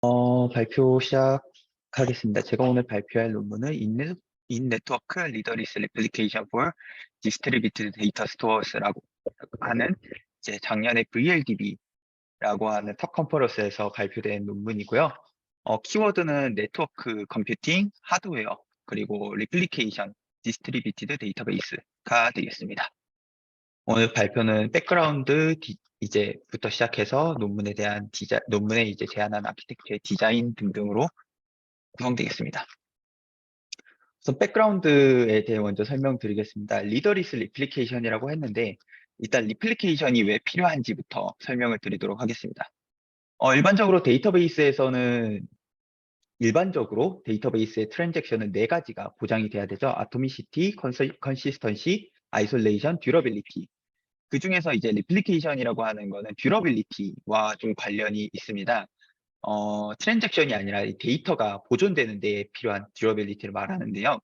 발표 시작하겠습니다. 제가 오늘 발표할 논문은 In-Network Leaderless Replication for Distributed Data Stores라고 하는 이제 작년에 VLDB라고 하는 탑 컨퍼런스에서 발표된 논문이고요. 키워드는 네트워크 컴퓨팅, 하드웨어, 그리고 리플리케이션, 디스트리뷰티드 데이터베이스가 되겠습니다. 오늘 발표는 백그라운드 이제부터 시작해서 논문에 이제 제안한 아키텍처의 디자인 등등으로 구성되겠습니다. 우선 백그라운드에 대해 먼저 설명드리겠습니다. 리더리스 리플리케이션이라고 했는데 일단 리플리케이션이 왜 필요한지부터 설명을 드리도록 하겠습니다. 일반적으로 데이터베이스에서는 데이터베이스의 트랜잭션은 4가지가 보장이 돼야 되죠. 아토미시티, 컨시스턴시, 아이솔레이션, 듀러빌리티. 그 중에서 이제 리플리케이션이라고 하는 거는 듀러빌리티와 좀 관련이 있습니다. 트랜잭션이 아니라 이 데이터가 보존되는 데 필요한 듀러빌리티를 말하는데요.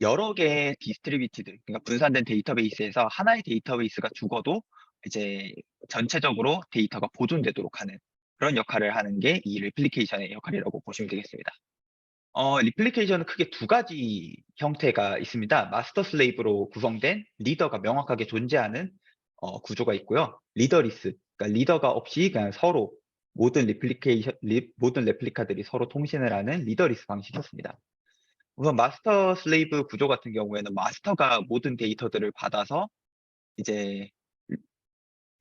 여러 개의 디스트리뷰티드, 그러니까 분산된 데이터베이스에서 하나의 데이터베이스가 죽어도 이제 전체적으로 데이터가 보존되도록 하는 그런 역할을 하는 게 이 리플리케이션의 역할이라고 보시면 되겠습니다. 리플리케이션은 크게 2가지 형태가 있습니다. 마스터 슬레이브로 구성된 리더가 명확하게 존재하는 구조가 있고요. 리더리스, 그러니까 리더가 없이 그냥 서로 모든 레플리카들이 서로 통신을 하는 리더리스 방식이었습니다. 우선 마스터 슬레이브 구조 같은 경우에는 마스터가 모든 데이터들을 받아서 이제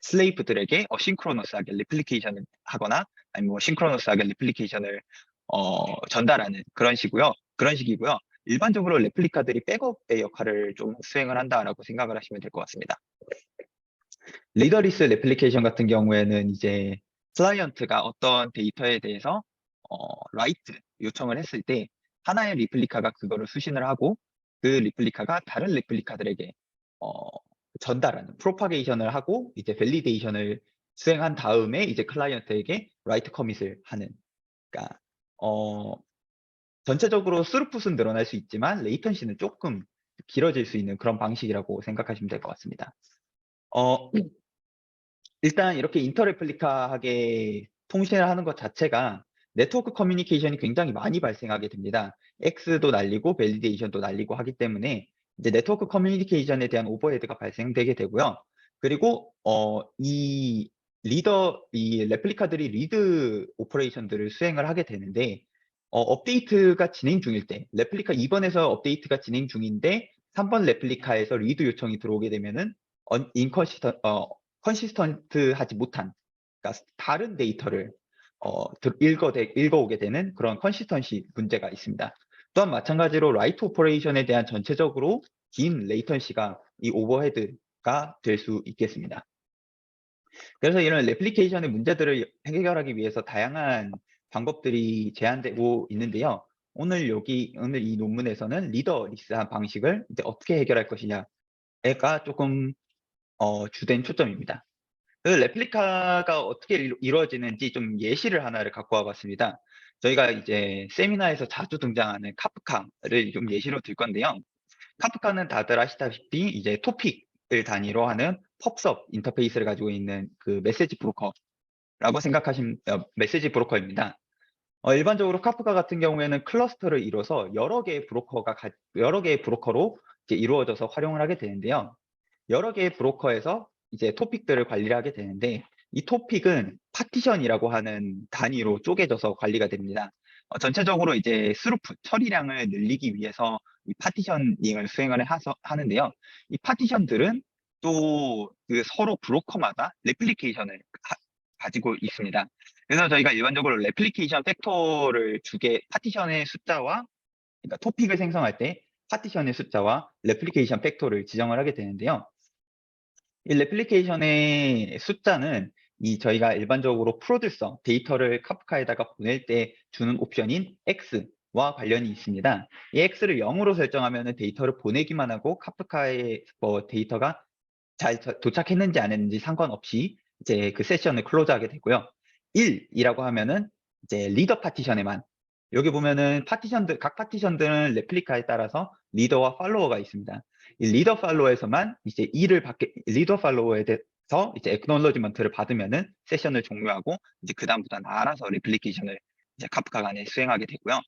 슬레이브들에게 어싱크로너스하게 리플리케이션을 하거나 아니면 싱크로너스하게 리플리케이션을 전달하는 그런 식이고요. 일반적으로 레플리카들이 백업의 역할을 좀 수행을 한다라고 생각을 하시면 될 것 같습니다. 리더리스 레플리케이션 같은 경우에는 이제 클라이언트가 어떤 데이터에 대해서 라이트 요청을 했을 때 하나의 리플리카가 그거를 수신을 하고 그 리플리카가 다른 레플리카들에게 전달하는 프로파게이션을 하고 이제 밸리데이션을 수행한 다음에 이제 클라이언트에게 라이트 커밋을 하는, 그러니까 전체적으로 스루풋은 늘어날 수 있지만 레이턴시는 조금 길어질 수 있는 그런 방식이라고 생각하시면 될 것 같습니다. 일단 이렇게 인터레플리카하게 통신을 하는 것 자체가 네트워크 커뮤니케이션이 굉장히 많이 발생하게 됩니다. X도 날리고 밸리데이션도 날리고 하기 때문에 이제 네트워크 커뮤니케이션에 대한 오버헤드가 발생되게 되고요. 그리고 이 레플리카들이 리드 오퍼레이션들을 수행을 하게 되는데 업데이트가 진행 중일 때 레플리카 2번에서 업데이트가 진행 중인데 3번 레플리카에서 리드 요청이 들어오게 되면은 컨시스턴트하지 못한, 그러니까 다른 데이터를 읽어오게 되는 그런 컨시스턴시 문제가 있습니다. 또한 마찬가지로 라이트 오퍼레이션에 대한 전체적으로 긴 레이턴시가 이 오버헤드가 될 수 있겠습니다. 그래서 이런 레플리케이션의 문제들을 해결하기 위해서 다양한 방법들이 제안되고 있는데요. 오늘 이 논문에서는 리더리스한 방식을 이제 어떻게 해결할 것이냐가 조금 주된 초점입니다. 그 레플리카가 어떻게 이루어지는지 좀 예시를 하나를 갖고 와봤습니다. 저희가 이제 세미나에서 자주 등장하는 카프카를 좀 예시로 들 건데요. 카프카는 다들 아시다시피 이제 토픽을 단위로 하는 펍섭 인터페이스를 가지고 있는 그 메시지 브로커입니다. 일반적으로 카프카 같은 경우에는 클러스터를 이뤄서 여러 개의 브로커로 이제 이루어져서 활용을 하게 되는데요. 여러 개의 브로커에서 이제 토픽들을 관리를 하게 되는데 이 토픽은 파티션이라고 하는 단위로 쪼개져서 관리가 됩니다. 전체적으로 이제 스루풋 처리량을 늘리기 위해서 이 파티셔닝을 수행을 하는데요. 이 파티션들은 또 그 서로 브로커마다 레플리케이션을 가지고 있습니다. 그래서 저희가 일반적으로 레플리케이션 팩터를 파티션의 숫자와, 그러니까 토픽을 생성할 때 파티션의 숫자와 레플리케이션 팩터를 지정을 하게 되는데요. 이 레플리케이션의 숫자는 저희가 일반적으로 프로듀서 데이터를 카프카에다가 보낼 때 주는 옵션인 X와 관련이 있습니다. 이 X를 0으로 설정하면 데이터를 보내기만 하고 카프카에 데이터가 잘 도착했는지 안 했는지 상관없이 이제 그 세션을 클로즈하게 되고요. 1이라고 하면은 이제 리더 파티션에만, 여기 보면은 각 파티션들은 레플리카에 따라서 리더와 팔로워가 있습니다. 이 리더 팔로워에서만 이제 리더 팔로워에 이제 액놀러지먼트를 받으면은 세션을 종료하고 이제 그다음부터는 알아서 레플리케이션을 이제 카프카가 안에 수행하게 되고요.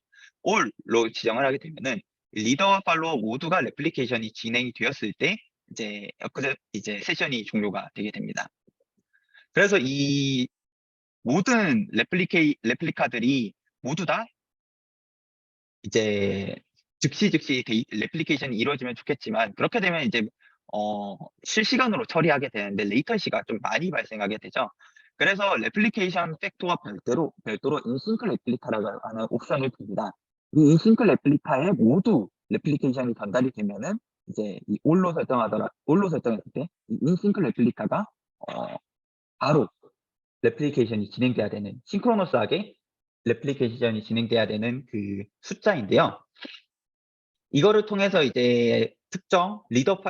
all로 지정을 하게 되면은 리더와 팔로워 모두가 레플리케이션이 진행이 되었을 때 이제 세션이 종료가 되게 됩니다. 그래서 이 모든 레플리카들이 모두 다 이제 즉시 레플리케이션이 이루어지면 좋겠지만, 그렇게 되면 이제 실시간으로 처리하게 되는데 레이턴시가 좀 많이 발생하게 되죠. 그래서 레플리케이션 팩터와 별도로 인싱크 레플리카라고 하는 옵션을 둡니다. 이 인싱크 레플리카에 모두 레플리케이션이 전달이 되면은 이제 이 올로 설정했을 때 이 인싱크 레플리카가 바로 레플리케이션이 진행돼야 되는, 싱크로너스하게 레플리케이션이 진행돼야 되는 그 숫자인데요. 이거를 통해서 이제 특정 리더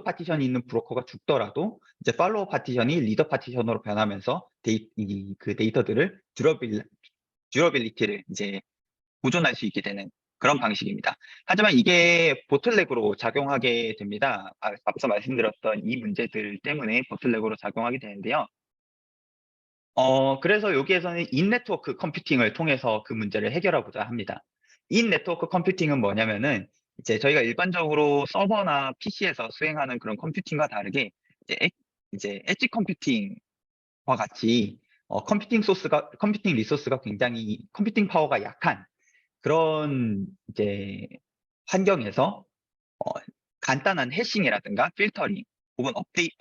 파티션이 있는 브로커가 죽더라도 이제 팔로워 파티션이 리더 파티션으로 변하면서 그 데이터들을 듀러빌리티를 이제 보존할 수 있게 되는 그런 방식입니다. 하지만 이게 보틀렉으로 작용하게 됩니다. 앞서 말씀드렸던 이 문제들 때문에 보틀렉으로 작용하게 되는데요. 그래서 여기에서는 인네트워크 컴퓨팅을 통해서 그 문제를 해결하고자 합니다. 인네트워크 컴퓨팅은 뭐냐면은 이제 저희가 일반적으로 서버나 PC에서 수행하는 그런 컴퓨팅과 다르게 이제 엣지 컴퓨팅과 같이 컴퓨팅 리소스가 굉장히 컴퓨팅 파워가 약한 그런 이제 환경에서 간단한 해싱이라든가 필터링 혹은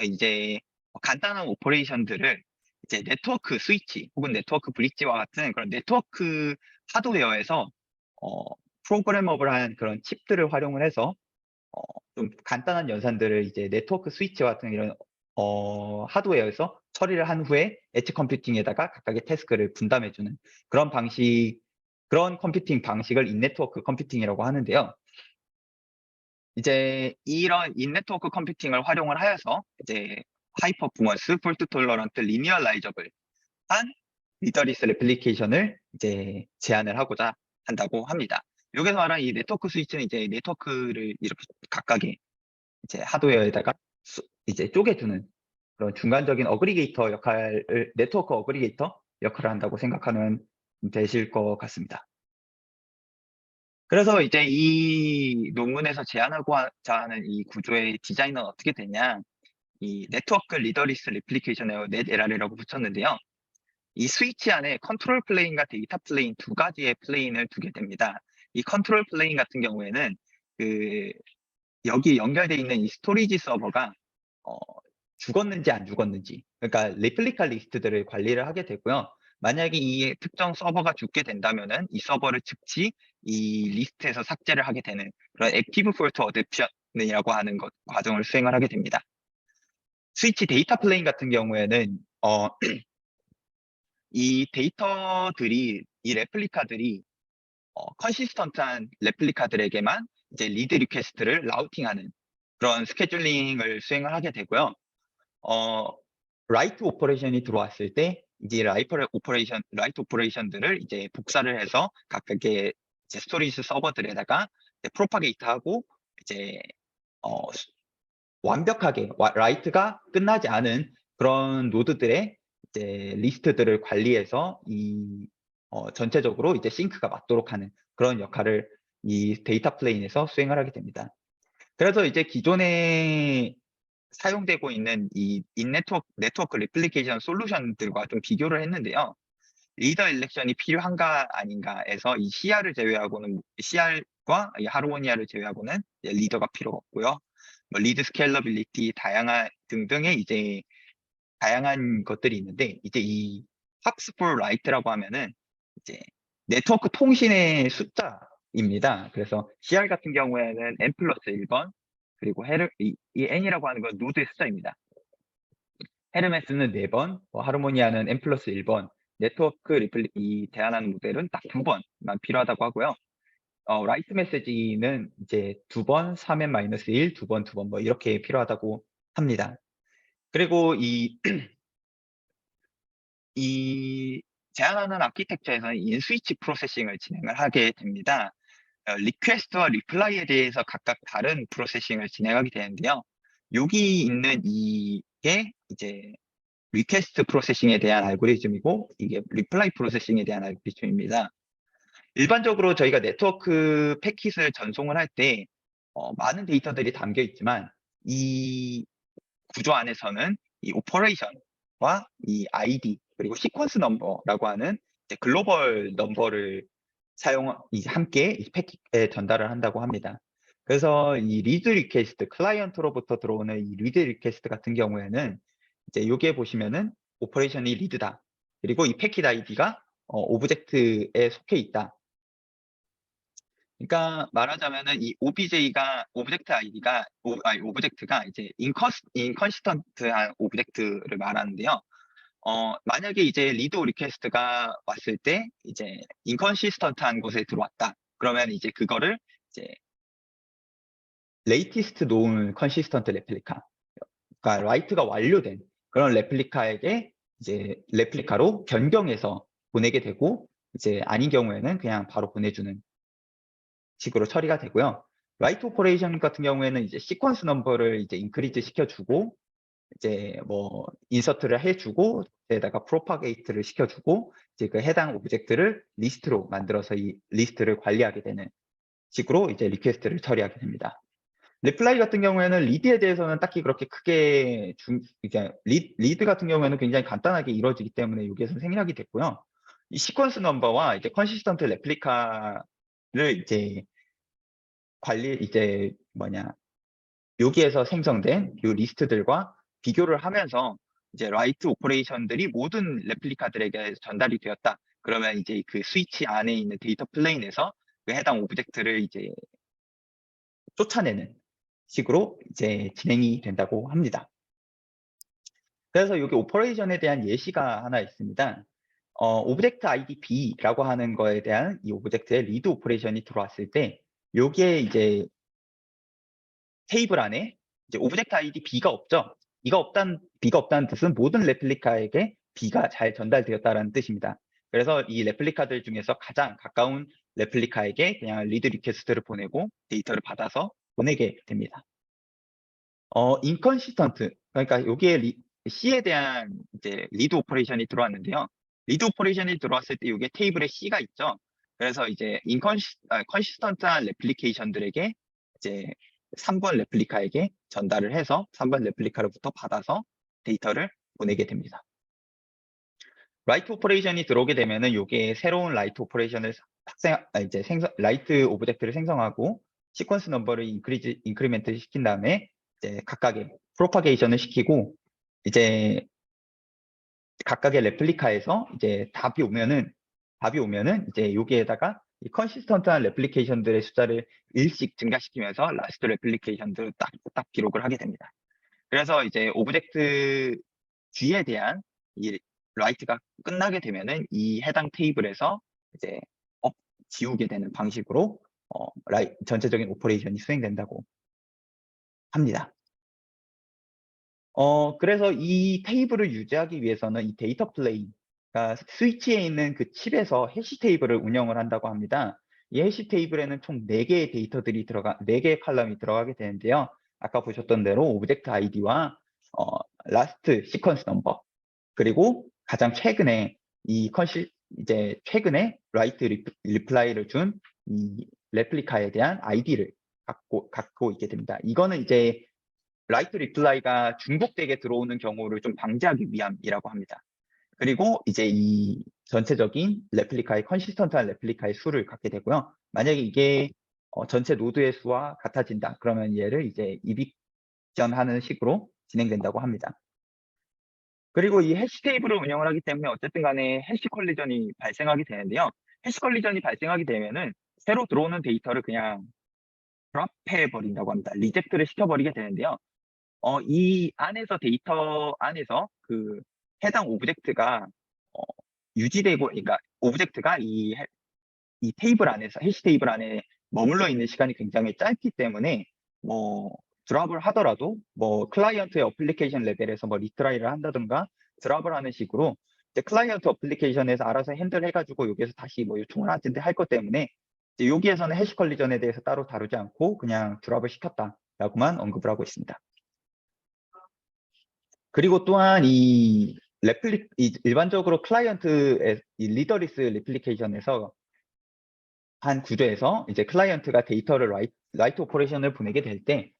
이제 간단한 오퍼레이션들을 이제 네트워크 스위치 혹은 네트워크 브릿지와 같은 그런 네트워크 하드웨어에서 프로그래머블한 그런 칩들을 활용을 해서 좀 간단한 연산들을 이제 네트워크 스위치와 같은 이런 하드웨어에서 처리를 한 후에 엣지 컴퓨팅에다가 각각의 태스크를 분담해주는 그런 컴퓨팅 방식을 인네트워크 컴퓨팅이라고 하는데요. 이제 이런 인네트워크 컴퓨팅을 활용을 하여서 이제 하이 퍼포먼스, 폴트 톨러런트, 리니얼라이저블 한 리더리스 레플리케이션을 이제 제안을 하고자 한다고 합니다. 여기서 말하는 이 네트워크 스위치는 이제 네트워크를 이렇게 각각의 이제 하드웨어에다가 이제 쪼개두는 그런 중간적인 네트워크 어그리게이터 역할을 한다고 생각하면 되실 것 같습니다. 그래서 이제 이 논문에서 제안하고자 하는 이 구조의 디자인은 어떻게 되냐, 이 네트워크 리더리스 레플리케이션에 넷LR이라고 붙였는데요. 이 스위치 안에 컨트롤 플레인과 데이터 플레인 두 가지의 플레인을 두게 됩니다. 이 컨트롤 플레인 같은 경우에는 여기 연결되어 있는 이 스토리지 서버가 죽었는지 안 죽었는지, 그러니까 레플리카 리스트들을 관리를 하게 되고요. 만약에 이 특정 서버가 죽게 된다면은 이 서버를 즉시 이 리스트에서 삭제를 하게 되는 그런 액티브 폴트 어댑션이라고 하는 과정을 수행을 하게 됩니다. 스위치 데이터 플레인 같은 경우에는 이 레플리카들이 컨시스턴트한 레플리카들에게만 이제 리드 리퀘스트를 라우팅하는 그런 스케줄링을 수행을 하게 되고요. 라이트 오퍼레이션이 들어왔을 때 이제 라이트 오퍼레이션들을 이제 복사를 해서 각각의 이제 스토리지 서버들에다가 프로파게이트하고 이제 완벽하게 라이트가 끝나지 않은 그런 노드들의 이제 리스트들을 관리해서 전체적으로 이제 싱크가 맞도록 하는 그런 역할을 이 데이터 플레인에서 수행을 하게 됩니다. 그래서 이제 기존에 사용되고 있는 이 네트워크 레플리케이션 솔루션들과 좀 비교를 했는데요. 리더 일렉션이 필요한가 아닌가에서 이 CR과 이 하르모니아를 제외하고는 리더가 필요가 없고요. 뭐 리드 스케일러빌리티 등등의 이제 다양한 것들이 있는데, 이제 이 합스 포 라이트라고 하면은 이제 네트워크 통신의 숫자입니다. 그래서 CR 같은 경우에는 n 플러스 1번, 그리고 이 n이라고 하는 건 노드의 숫자입니다. 헤르메스는 4번, 하르모니아는 n 플러스 1번, 네트워크 대안하는 모델은 딱 2번만 필요하다고 하고요. 라이트 메시지는 이제 2번, 3n-1, 2번, 2번 뭐 이렇게 필요하다고 합니다. 그리고 이 제안하는 아키텍처에서는 인스위치 프로세싱을 진행을 하게 됩니다. 리퀘스트와 리플라이에 대해서 각각 다른 프로세싱을 진행하게 되는데요. 여기 있는 이 이제 리퀘스트 프로세싱에 대한 알고리즘이고 이게 리플라이 프로세싱에 대한 알고리즘입니다. 일반적으로 저희가 네트워크 패킷을 전송을 할 때 많은 데이터들이 담겨 있지만 이 구조 안에서는 이 오퍼레이션과 이 아이디 그리고 시퀀스 넘버라고 하는 이제 글로벌 넘버를 함께 이 패킷에 전달을 한다고 합니다. 그래서 이 리드 리퀘스트, 클라이언트로부터 들어오는 이 리드 리퀘스트 같은 경우에는 이제 여기에 보시면은 오퍼레이션이 리드다. 그리고 이 패킷 아이디가 오브젝트에 속해 있다. 그러니까 말하자면은 이 오브젝트 아이디가 오브젝트가 이제 인컨시스턴트한 오브젝트를 말하는데요. 만약에 이제 리드 리퀘스트가 왔을 때 이제 인컨시스턴트한 곳에 들어왔다. 그러면 이제 그거를 이제 레이티스트 노운 컨시스턴트 레플리카, 그러니까 라이트가 완료된 그런 레플리카에게 이제 레플리카로 변경해서 보내게 되고 이제 아닌 경우에는 그냥 바로 보내주는 식으로 처리가 되고요. 라이트 오퍼레이션 같은 경우에는 이제 시퀀스 넘버를 이제 인크리즈 시켜주고 이제 뭐 인서트를 해주고 에다가 프로파게이트를 시켜주고 이제 그 해당 오브젝트를 리스트로 만들어서 이 리스트를 관리하게 되는 식으로 이제 리퀘스트를 처리하게 됩니다. 리플라이 같은 경우에는 리드에 대해서는 딱히 그렇게 크게 이제 리드 같은 경우에는 굉장히 간단하게 이루어지기 때문에 여기에서는 생략이 됐고요. 이 시퀀스 넘버와 이제 컨시스턴트 레플리카를 이제 여기에서 생성된 이 리스트들과 비교를 하면서 이제 라이트 오퍼레이션들이 모든 레플리카들에게 전달이 되었다. 그러면 이제 그 스위치 안에 있는 데이터 플레인에서 그 해당 오브젝트를 이제 쫓아내는 식으로 이제 진행이 된다고 합니다. 그래서 여기 오퍼레이션에 대한 예시가 하나 있습니다. 오브젝트 ID B라고 하는 거에 대한 이 오브젝트의 리드 오퍼레이션이 들어왔을 때 여기에 이제 테이블 안에 이제 오브젝트 ID B가 없죠. B가 없다는 뜻은 모든 레플리카에게 B가 잘 전달되었다는 뜻입니다. 그래서 이 레플리카들 중에서 가장 가까운 레플리카에게 그냥 리드 리퀘스트를 보내고 데이터를 받아서 보내게 됩니다. 인컨시스턴트, 그러니까 여기에 C에 대한 이제 리드 오퍼레이션이 들어왔는데요. 리드 오퍼레이션이 들어왔을 때 여기에 테이블에 C가 있죠. 그래서 이제 컨시스턴트한 레플리케이션들에게 이제 3번 레플리카에게 전달을 해서 3번 레플리카로부터 받아서 데이터를 보내게 됩니다. 라이트 오퍼레이션이 들어오게 되면은 이게 새로운 라이트 오퍼레이션을 라이트 오브젝트를 생성하고 시퀀스 넘버를 인크리멘트 시킨 다음에 이제 각각의 프로파게이션을 시키고 이제 각각의 레플리카에서 이제 답이 오면은 이제 여기에다가 이 컨시스턴트한 레플리케이션들의 숫자를 1씩 증가시키면서 라스트 레플리케이션들을 딱 기록을 하게 됩니다. 그래서 이제 오브젝트 G에 대한 이 라이트가 끝나게 되면은 이 해당 테이블에서 이제 지우게 되는 방식으로 전체적인 오퍼레이션이 수행된다고 합니다. 그래서 이 테이블을 유지하기 위해서는 이 데이터 플레인, 그러니까 스위치에 있는 그 칩에서 해시 테이블을 운영을 한다고 합니다. 이 해시 테이블에는 총 4개의 데이터들이 4개의 칼럼이 들어가게 되는데요. 아까 보셨던 대로 오브젝트 아이디와 라스트 시퀀스 넘버, 그리고 가장 최근에 이제 최근에 라이트 리플라이를 준 이 레플리카에 대한 아이디를 갖고 있게 됩니다. 이거는 이제 라이트 리플라이가 중복되게 들어오는 경우를 좀 방지하기 위함이라고 합니다. 그리고 이제 이 전체적인 컨시스턴트한 레플리카의 수를 갖게 되고요. 만약에 이게 전체 노드의 수와 같아진다. 그러면 얘를 이제 이빅전하는 식으로 진행된다고 합니다. 그리고 이 해시 테이블을 운영을 하기 때문에 어쨌든 간에 해시 컬리전이 발생하게 되는데요. 해시 컬리전이 발생하게 되면은 새로 들어오는 데이터를 그냥 드랍해 버린다고 합니다. 리젝트를 시켜버리게 되는데요. 이 데이터 안에서 그 해당 오브젝트가 유지되고, 그러니까 오브젝트가 이 테이블 안에서, 해시 테이블 안에 머물러 있는 시간이 굉장히 짧기 때문에 뭐 드랍을 하더라도 뭐 클라이언트의 어플리케이션 레벨에서 뭐 리트라이를 한다든가 드랍을 하는 식으로 이제 클라이언트 어플리케이션에서 알아서 핸들 해가지고 여기에서 다시 뭐 요청을 하든지 할 것 때문에 이제 여기에서는 해시 컬리전에 대해서 따로 다루지 않고 그냥 드랍을 시켰다라고만 언급을 하고 있습니다. 그리고 또한 이 일반적으로 클라이언트의 이 리더리스 레플리케이션에서 한 구조에서 이제 클라이언트가 데이터를 라이트 오퍼레이션을 보내게 될 때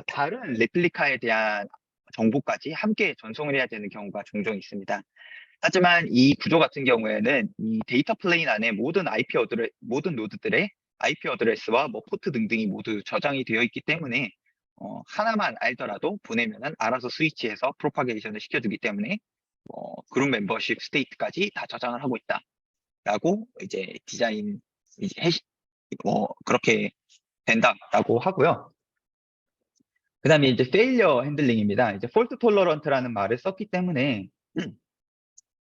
다른 레플리카에 대한 정보까지 함께 전송을 해야 되는 경우가 종종 있습니다. 하지만 이 구조 같은 경우에는 이 데이터 플레인 안에 모든 노드들의 IP 어드레스와 뭐 포트 등등이 모두 저장이 되어 있기 때문에 하나만 알더라도 보내면은 알아서 스위치해서 프로파게이션을 시켜주기 때문에 그룹 멤버십 스테이트까지 다 저장을 하고 있다라고 이제 디자인 이제 그렇게 된다라고 하고요. 그다음에 이제 페일리어 핸들링입니다. 이제 폴트 톨러런트라는 말을 썼기 때문에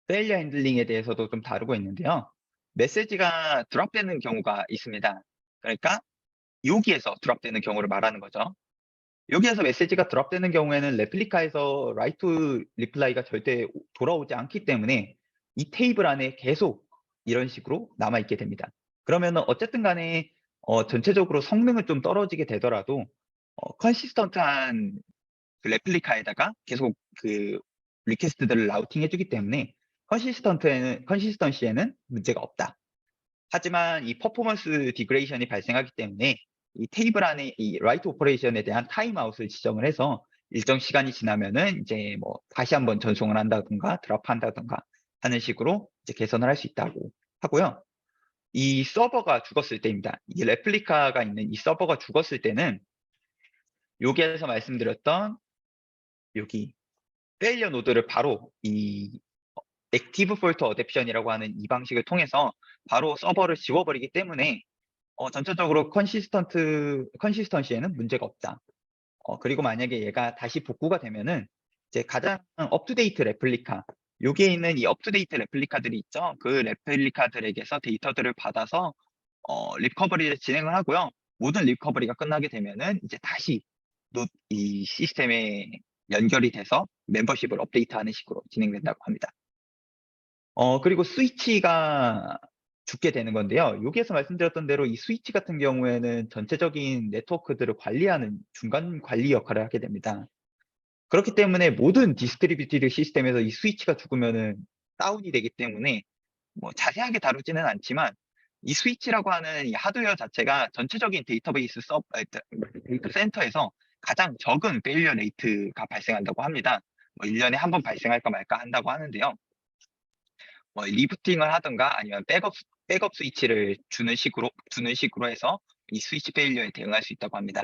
페일리어 핸들링에 대해서도 좀 다루고 있는데요. 메시지가 드롭되는 경우가 있습니다. 그러니까 여기에서 드롭되는 경우를 말하는 거죠. 여기에서 메시지가 드롭되는 경우에는 레플리카에서 라이트 리플라이가 절대 돌아오지 않기 때문에 이 테이블 안에 계속 이런 식으로 남아있게 됩니다. 그러면은 어쨌든 간에 전체적으로 성능은 좀 떨어지게 되더라도 컨시스턴트한 그 레플리카에다가 계속 그 리퀘스트들을 라우팅 해주기 때문에 컨시스턴시에는 문제가 없다. 하지만 이 퍼포먼스 디그레이션이 발생하기 때문에 이 테이블 안에 이 라이트 오퍼레이션에 대한 타임아웃을 지정을 해서 일정 시간이 지나면은 이제 뭐 다시 한번 전송을 한다든가 드랍한다든가 하는 식으로 이제 개선을 할 수 있다고 하고요. 이 서버가 죽었을 때입니다. 이 레플리카가 있는 이 서버가 죽었을 때는 여기에서 말씀드렸던 여기 페일리어 노드를 바로 이 액티브 폴트 어댑션이라고 하는 이 방식을 통해서 바로 서버를 지워버리기 때문에 전체적으로 컨시스턴시에는 문제가 없다. 그리고 만약에 얘가 다시 복구가 되면은 이제 가장 업투데이트 레플리카, 여기에 있는 이 업투데이트 레플리카들이 있죠. 그 레플리카들에게서 데이터들을 받아서 리커버리를 진행을 하고요. 모든 리커버리가 끝나게 되면은 이제 다시 이 시스템에 연결이 돼서 멤버십을 업데이트하는 식으로 진행된다고 합니다. 그리고 스위치가 죽게 되는 건데요. 여기에서 말씀드렸던 대로 이 스위치 같은 경우에는 전체적인 네트워크들을 관리하는 중간 관리 역할을 하게 됩니다. 그렇기 때문에 모든 디스트리뷰티드 시스템에서 이 스위치가 죽으면은 다운이 되기 때문에 뭐 자세하게 다루지는 않지만 이 스위치라고 하는 이 하드웨어 자체가 전체적인 데이터 센터에서 가장 적은 페일리어 레이트가 발생한다고 합니다. 뭐 1년에 한 번 발생할까 말까 한다고 하는데요. 뭐 리부팅을 하든가 아니면 백업 스위치를 두는 식으로 해서 이 스위치 페일리어에 대응할 수 있다고 합니다.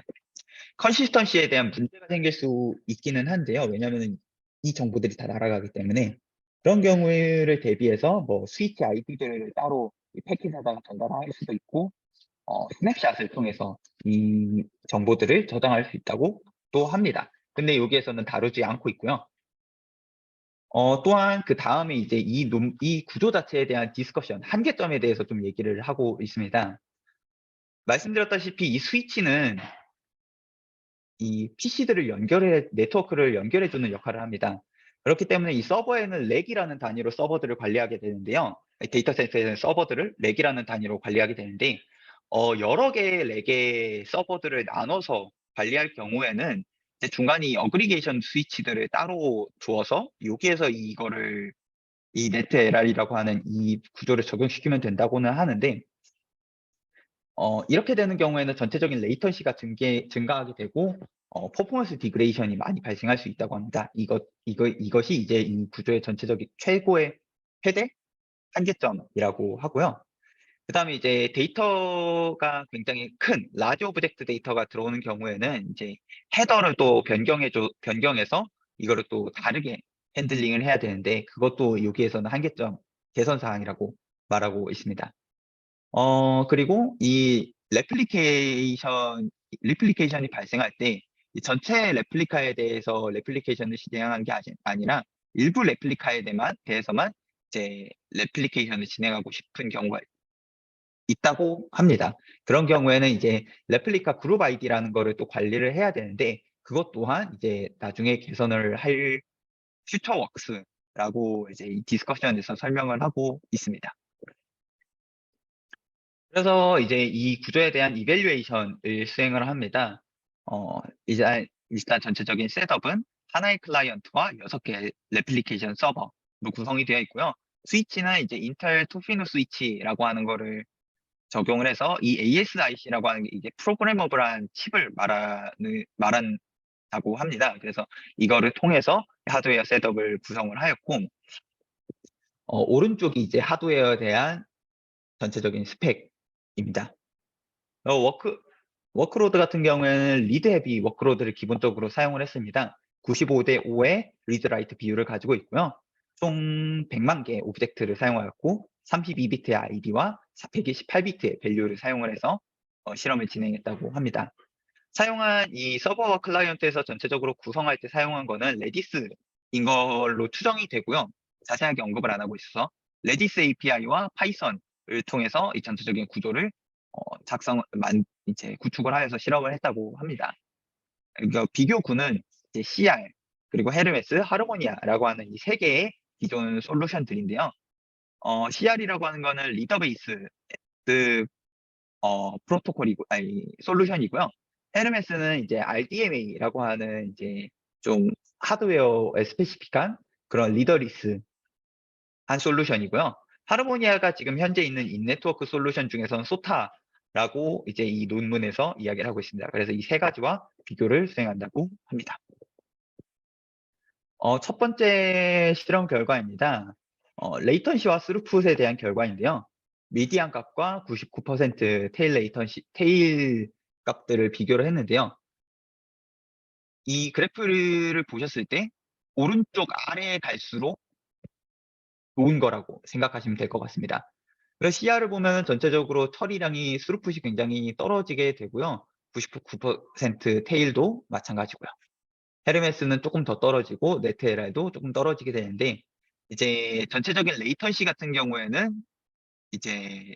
컨시스턴시에 대한 문제가 생길 수 있기는 한데요. 왜냐하면 이 정보들이 다 날아가기 때문에 그런 경우를 대비해서 뭐 스위치 IP들을 따로 이 패킷에다가 전달할 수도 있고 스냅샷을 통해서 이 정보들을 저장할 수 있다고 또 합니다. 근데 여기에서는 다루지 않고 있고요. 또한 그 다음에 이제 이 구조 자체에 대한 디스커션, 한계점에 대해서 좀 얘기를 하고 있습니다. 말씀드렸다시피 이 스위치는 이 PC들을 네트워크를 연결해주는 역할을 합니다. 그렇기 때문에 이 서버에는 렉이라는 단위로 서버들을 관리하게 되는데요. 데이터 센터에는 서버들을 렉이라는 단위로 관리하게 되는데, 여러 개의 렉의 서버들을 나눠서 관리할 경우에는 이제 중간에 이 어그리게이션 스위치들을 따로 두어서 여기에서 이거를 이 네트 LR이라고 하는 이 구조를 적용시키면 된다고는 하는데 이렇게 되는 경우에는 전체적인 레이턴시가 증가하게 되고 퍼포먼스 디그레이션이 많이 발생할 수 있다고 합니다. 이것이 이제 이 구조의 전체적인 최고의 최대 한계점이라고 하고요. 그 다음에 이제 데이터가 굉장히 큰 라지 오브젝트 데이터가 들어오는 경우에는 이제 헤더를 또 변경해서 이거를 또 다르게 핸들링을 해야 되는데 그것도 여기에서는 한계점 개선 사항이라고 말하고 있습니다. 그리고 이 레플리케이션이 발생할 때 이 전체 레플리카에 대해서 레플리케이션을 진행한 게 아니라 일부 레플리카에 대해서만 이제 레플리케이션을 진행하고 싶은 경우가 있다고 합니다. 그런 경우에는 이제 레플리카 그룹 아이디라는 거를 또 관리를 해야 되는데 그것 또한 이제 나중에 개선을 할 퓨처웍스라고 이제 이 디스커션에서 설명을 하고 있습니다. 그래서 이제 이 구조에 대한 이밸류에이션을 수행을 합니다. 일단 전체적인 셋업은 하나의 클라이언트와 6개의 레플리케이션 서버로 구성이 되어 있고요. 스위치는 이제 인텔 투피노 스위치라고 하는 거를 적용을 해서 이 ASIC라고 하는 게 이게 프로그래머블한 칩을 말한다고 합니다. 그래서 이거를 통해서 하드웨어 셋업을 구성을 하였고, 오른쪽이 이제 하드웨어에 대한 전체적인 스펙입니다. 워크로드 같은 경우에는 리드 헤비 워크로드를 기본적으로 사용을 했습니다. 95대 5의 리드 라이트 비율을 가지고 있고요. 총 100만 개의 오브젝트를 사용하였고 32비트의 ID와 128비트의 밸류를 사용을 해서 실험을 진행했다고 합니다. 사용한 이 서버와 클라이언트에서 전체적으로 구성할 때 사용한 거는 레디스인 걸로 추정이 되고요. 자세하게 언급을 안 하고 있어서 레디스 API와 파이썬을 통해서 이 전체적인 구조를 이제 구축을 하여서 실험을 했다고 합니다. 그러니까 비교군은 이제 CR 그리고 헤르메스, 하르모니아라고 하는 이 세 개의 기존 솔루션들인데요. CR이라고 하는 거는 리더베이스 프로토콜이고 솔루션이고요. 헤르메스는 이제 RDMA라고 하는 이제 좀 하드웨어에 스페시픽한 그런 리더리스 한 솔루션이고요. 하르모니아가 지금 현재 있는 인네트워크 솔루션 중에서는 소타라고 이제 이 논문에서 이야기를 하고 있습니다. 그래서 이 세 가지와 비교를 수행한다고 합니다. 첫 번째 실험 결과입니다. 레이턴시와 스루풋에 대한 결과인데요. 미디안 값과 99% 테일 값들을 비교를 했는데요. 이 그래프를 보셨을 때 오른쪽 아래에 갈수록 좋은 거라고 생각하시면 될 것 같습니다. 그래서 CR을 보면 전체적으로 처리량이 스루풋이 굉장히 떨어지게 되고요. 99% 테일도 마찬가지고요. 헤르메스는 조금 더 떨어지고 네트LR도 조금 떨어지게 되는데 이제 전체적인 레이턴시 같은 경우에는 이제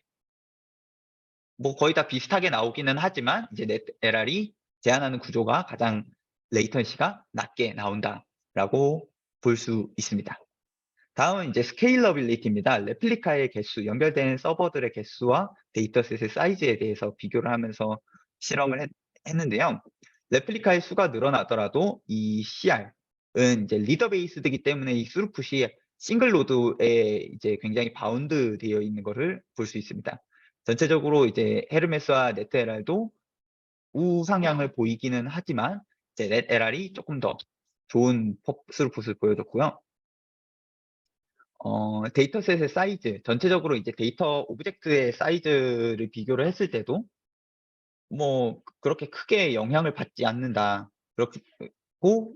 뭐 거의 다 비슷하게 나오기는 하지만 이제 네트LR이 제한하는 구조가 가장 레이턴시가 낮게 나온다라고 볼 수 있습니다. 다음은 이제 스케일러빌리티입니다. 레플리카의 개수, 연결된 서버들의 개수와 데이터셋의 사이즈에 대해서 비교를 하면서 실험을 했는데요. 레플리카의 수가 늘어나더라도 이 CR은 이제 리더 베이스드이기 때문에 이 스루풋이 싱글 노드에 이제 굉장히 바운드 되어 있는 것을 볼 수 있습니다. 전체적으로 이제 헤르메스와 네트LR도 우상향을 보이기는 하지만 이제 넷LR이 조금 더 좋은 스루풋을 보여줬고요. 데이터셋의 사이즈, 전체적으로 이제 데이터 오브젝트의 사이즈를 비교를 했을 때도 뭐 그렇게 크게 영향을 받지 않는다. 그렇고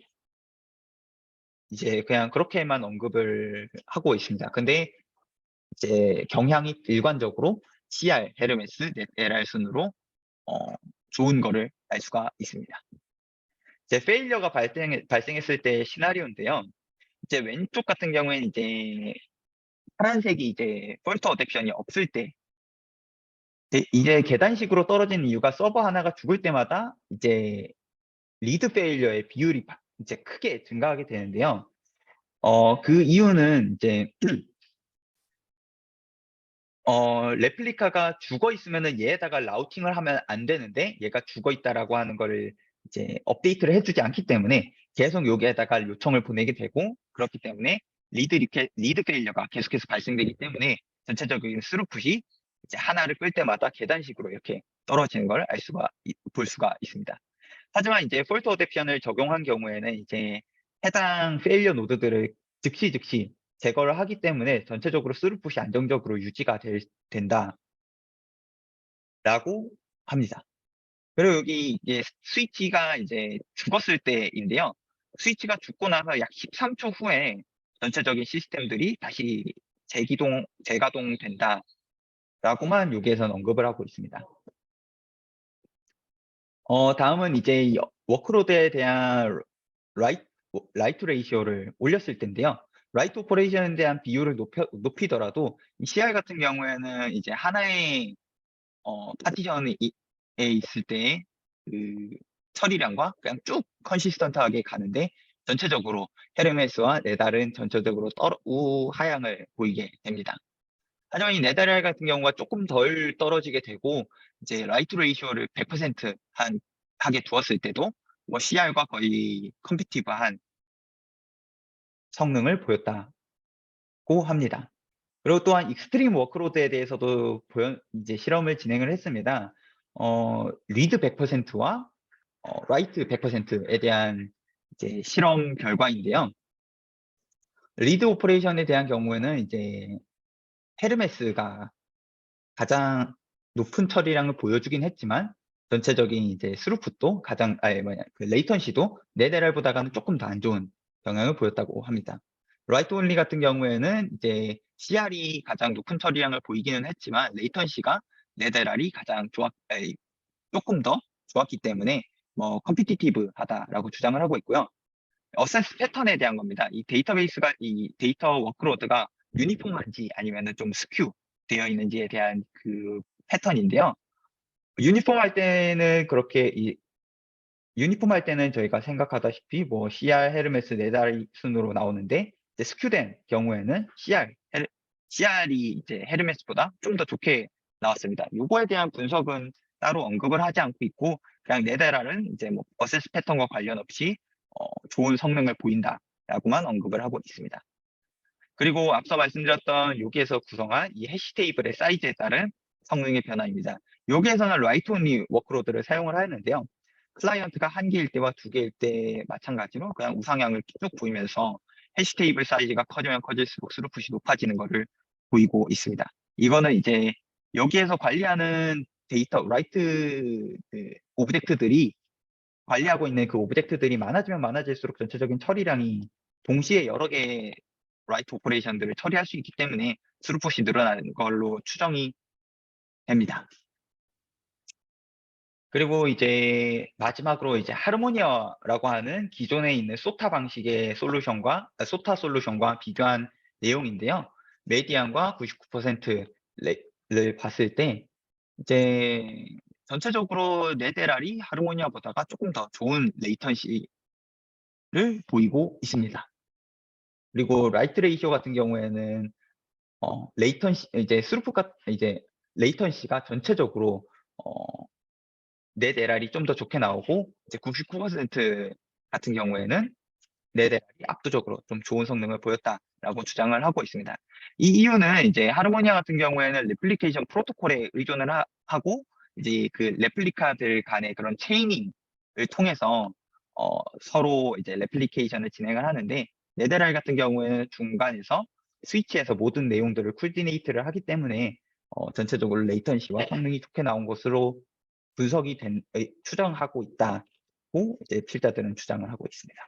이제 그냥 그렇게만 언급을 하고 있습니다. 근데 이제 경향이 일관적으로 CR, 헤르메스, 넷LR 순으로 좋은 거를 알 수가 있습니다. 이제 페일러가 발생했을 때 시나리오인데요. 이제 왼쪽 같은 경우에는 이제 파란색이 이제 폴트 어댑션이 없을 때 이제 계단식으로 떨어지는 이유가 서버 하나가 죽을 때마다 이제 리드 페일러의 비율이 이제 크게 증가하게 되는데요. 그 이유는 이제 레플리카가 죽어 있으면은 얘에다가 라우팅을 하면 안 되는데 얘가 죽어 있다라고 하는 거를 이제 업데이트를 해주지 않기 때문에 계속 여기에다가 요청을 보내게 되고 그렇기 때문에 리드 페일러가 계속해서 발생되기 때문에 전체적인 스루풋이 이제 하나를 끌 때마다 계단식으로 이렇게 떨어지는 걸 볼 수가 있습니다. 하지만 이제 폴트 어댑션을 적용한 경우에는 이제 해당 페일러 노드들을 즉시 제거를 하기 때문에 전체적으로 스루풋이 안정적으로 유지가 된다라고 합니다. 그리고 여기 이제 스위치가 이제 죽었을 때인데요. 스위치가 죽고 나서 약 13초 후에 전체적인 시스템들이 다시 재가동 된다라고만 여기에서는 언급을 하고 있습니다. 다음은 이제 워크로드에 대한 라이트 레이시오를 올렸을 텐데요. 라이트 오퍼레이션에 대한 비율을 높이더라도 이 CR 같은 경우에는 이제 하나의 파티션에 있을 때 그 처리량과 그냥 쭉 컨시스턴트하게 가는데 전체적으로 헤르메스와 네달은 전체적으로 우하향을 보이게 됩니다. 하지만 이 네달 같은 경우가 조금 덜 떨어지게 되고 이제 라이트 레이시오를 100% 하게 두었을 때도 뭐 CR과 거의 컴피티브한 성능을 보였다고 합니다. 그리고 또한 익스트림 워크로드에 대해서도 이제 실험을 진행을 했습니다. 리드 100%와 라이트 100%에 대한 이제 실험 결과인데요. 리드 오퍼레이션에 대한 경우에는 이제 헤르메스가 가장 높은 처리량을 보여주긴 했지만 전체적인 이제 스루풋도 그 레이턴시도 네데랄보다는 조금 더 안 좋은 영향을 보였다고 합니다. 라이트 온리 같은 경우에는 이제 CR이 가장 높은 처리량을 보이기는 했지만 레이턴시가 네데랄이 가장 조금 더 좋았기 때문에 뭐 컴피티티브하다라고 주장을 하고 있고요. 어센스 패턴에 대한 겁니다. 이 데이터 워크로드가 유니폼한지 아니면은 좀 스큐 되어 있는지에 대한 그 패턴인데요. 유니폼할 때는 유니폼할 때는 저희가 생각하다시피 뭐 CR 헤르메스 네다리 순으로 나오는데 이제 스큐된 경우에는 CR이 이제 헤르메스보다 좀 더 좋게 나왔습니다. 요거에 대한 분석은 따로 언급을 하지 않고 있고 그냥 네데랄은 이제 뭐 어세스 패턴과 관련 없이 좋은 성능을 보인다라고만 언급을 하고 있습니다. 그리고 앞서 말씀드렸던 여기에서 구성한 이 해시 테이블의 사이즈에 따른 성능의 변화입니다. 여기에서는 라이트 온리 워크로드를 사용을 하는데요. 클라이언트가 1개일 때와 2개일 때 마찬가지로 그냥 우상향을 쭉 보이면서 해시 테이블 사이즈가 커지면 커질수록 스루풋이 높아지는 것을 보이고 있습니다. 이거는 이제 여기에서 관리하는 라이트 오브젝트들이 관리하고 있는 그 오브젝트들이 많아지면 많아질수록 전체적인 처리량이 동시에 여러 개의 라이트 오퍼레이션들을 처리할 수 있기 때문에 스루풋이 늘어나는 걸로 추정이 됩니다. 그리고 이제 마지막으로 이제 하르모니아라고 하는 기존에 있는 소타 솔루션과 비교한 내용인데요. 메디안과 99%를 봤을 때 이제 전체적으로 네데랄이 하르모니아보다가 조금 더 좋은 레이턴시를 보이고 있습니다. 그리고 라이트 레이쇼 같은 경우에는 레이턴시가 전체적으로 네데랄이 좀 더 좋게 나오고 이제 99% 같은 경우에는 네데랄이 압도적으로 좀 좋은 성능을 보였다라고 주장을 하고 있습니다. 이 이유는 이제 하르모니아 같은 경우에는 레플리케이션 프로토콜에 의존을 하고 이제 그 레플리카들 간의 그런 체이닝을 통해서 서로 이제 레플리케이션을 진행을 하는데 네데랄 같은 경우에는 중간에서 스위치에서 모든 내용들을 쿨디네이트를 하기 때문에 전체적으로 레이턴시와 성능이 좋게 나온 것으로 추정하고 있다고 이제 필자들은 주장을 하고 있습니다.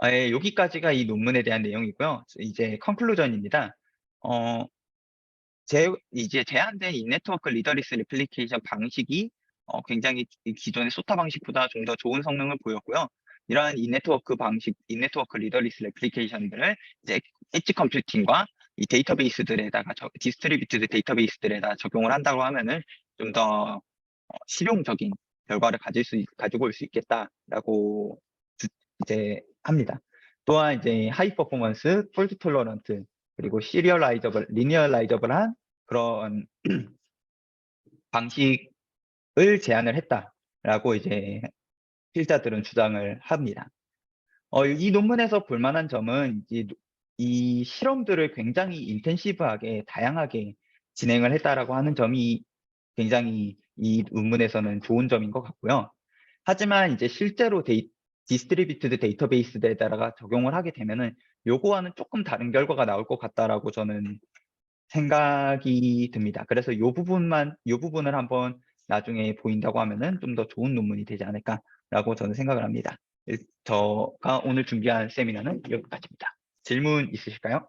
예, 여기까지가 이 논문에 대한 내용이고요. 이제 컨클루전입니다. 이제 제한된 인네트워크 리더리스 레플리케이션 방식이 굉장히 기존의 소타 방식보다 좀 더 좋은 성능을 보였고요. 이러한 인네트워크 리더리스 레플리케이션들을 이제 엣지 컴퓨팅과 이 데이터베이스들에다가 디스트리뷰티드 데이터베이스들에다 적용을 한다고 하면은 좀 더 실용적인 결과를 가지고 올 수 있겠다라고 이제 합니다. 또한 이제 하이 퍼포먼스, 폴트 톨러런트, 그리고 리니얼라이저블한 그런 방식을 제안을 했다라고 이제 필자들은 주장을 합니다. 이 논문에서 볼만한 점은 이 실험들을 굉장히 인텐시브하게 다양하게 진행을 했다라고 하는 점이 굉장히 이 논문에서는 좋은 점인 것 같고요. 하지만 이제 실제로 디스트리뷰티드 데이터베이스에다가 적용을 하게 되면은 요거와는 조금 다른 결과가 나올 것 같다라고 저는 생각이 듭니다. 그래서 요 부분을 한번 나중에 보인다고 하면은 좀 더 좋은 논문이 되지 않을까라고 저는 생각을 합니다. 저가 오늘 준비한 세미나는 여기까지입니다. 질문 있으실까요?